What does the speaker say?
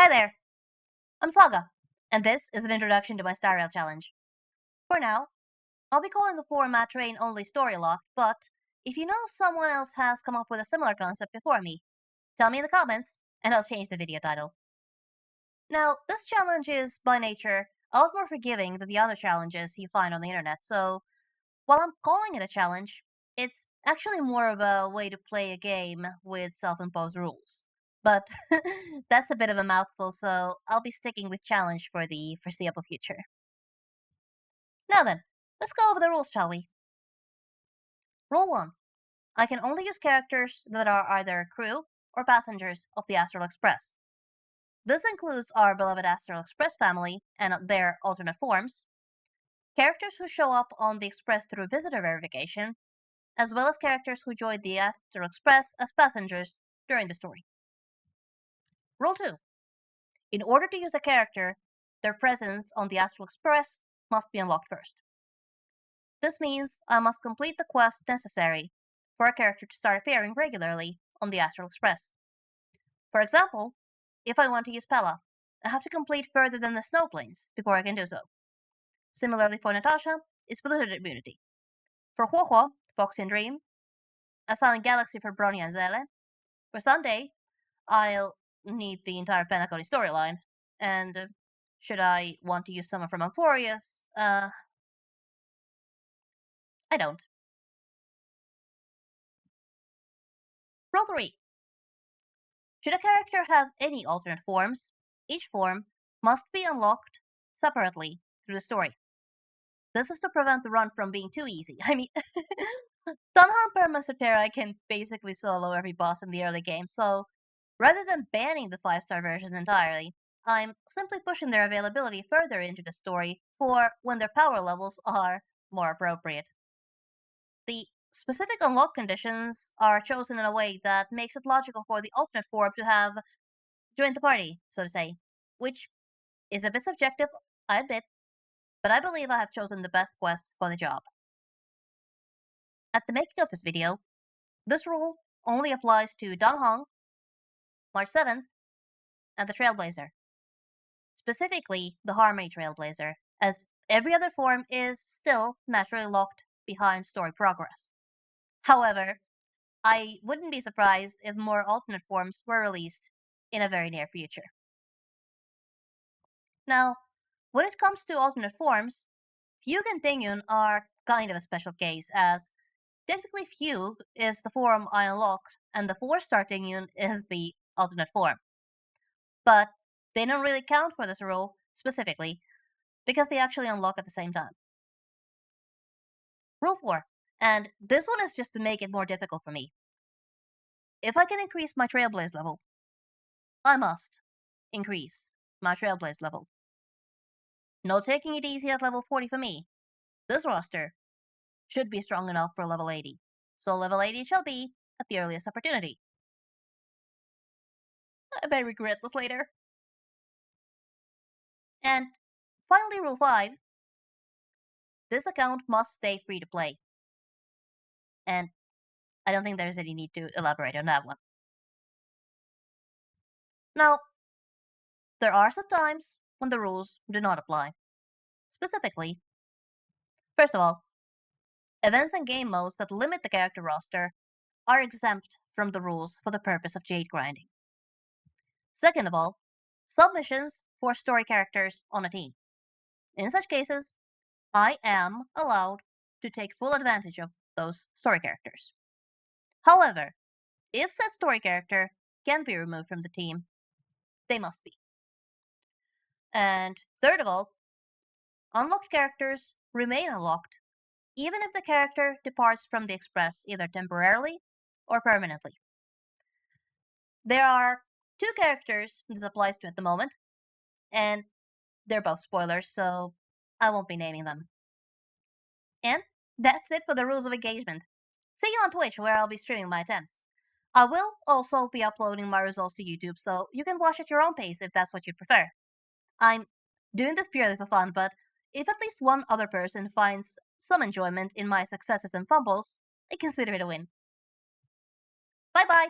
Hi there, I'm Saga, and this is an introduction to my Star Rail challenge. For now, I'll be calling the format train only story locked, but if you know someone else has come up with a similar concept before me, tell me in the comments, and I'll change the video title. Now, this challenge is, by nature, a lot more forgiving than the other challenges you find on the internet, so while I'm calling it a challenge, it's actually more of a way to play a game with self-imposed rules. But that's a bit of a mouthful, so I'll be sticking with challenge for the foreseeable future. Now then, let's go over the rules, shall we? Rule 1. I can only use characters that are either crew or passengers of the Astral Express. This includes our beloved Astral Express family and their alternate forms, characters who show up on the Express through visitor verification, as well as characters who joined the Astral Express as passengers during the story. Rule 2. In order to use a character, their presence on the Astral Express must be unlocked first. This means I must complete the quest necessary for a character to start appearing regularly on the Astral Express. For example, if I want to use Pella, I have to complete further than the snow plains before I can do so. Similarly for Natasha, it's blizzard immunity. For Huohuo, Foxy and Dream, a Silent Galaxy for Bronya and Zele. For Sunday, I'll need the entire Penacony storyline, and should I want to use someone from Amphorius, I don't. Rule 3. Should a character have any alternate forms, each form must be unlocked separately through the story. This is to prevent the run from being too easy. I mean, somehow Permaster Terra can basically solo every boss in the early game, so rather than banning the 5-star versions entirely, I'm simply pushing their availability further into the story for when their power levels are more appropriate. The specific unlock conditions are chosen in a way that makes it logical for the alternate form to have joined the party, so to say, which is a bit subjective, I admit, but I believe I have chosen the best quests for the job. At the making of this video, this rule only applies to Dan Hong, March 7th, and the Trailblazer. Specifically, the Harmony Trailblazer, as every other form is still naturally locked behind story progress. However, I wouldn't be surprised if more alternate forms were released in a very near future. Now, when it comes to alternate forms, Fugue and Tingyun are kind of a special case, as technically Fugue is the form I unlocked, and the 4-star Tingyun is the alternate form. But they don't really count for this rule, specifically, because they actually unlock at the same time. Rule 4, and this one is just to make it more difficult for me. If I can increase my Trailblaze level, I must increase my Trailblaze level. No taking it easy at level 40 for me. This roster should be strong enough for level 80, so level 80 it shall be at the earliest opportunity. I may regret this later. And finally, Rule 5. This account must stay free to play. And I don't think there's any need to elaborate on that one. Now, there are some times when the rules do not apply. Specifically, first of all, events and game modes that limit the character roster are exempt from the rules for the purpose of jade grinding. Second of all, submissions for story characters on a team. In such cases, I am allowed to take full advantage of those story characters. However, if said story character can be removed from the team, they must be. And third of all, unlocked characters remain unlocked even if the character departs from the Express either temporarily or permanently. There are 2 characters this applies to at the moment, and they're both spoilers, so I won't be naming them. And that's it for the rules of engagement. See you on Twitch, where I'll be streaming my attempts. I will also be uploading my results to YouTube, so you can watch at your own pace if that's what you prefer. I'm doing this purely for fun, but if at least one other person finds some enjoyment in my successes and fumbles, I consider it a win. Bye bye!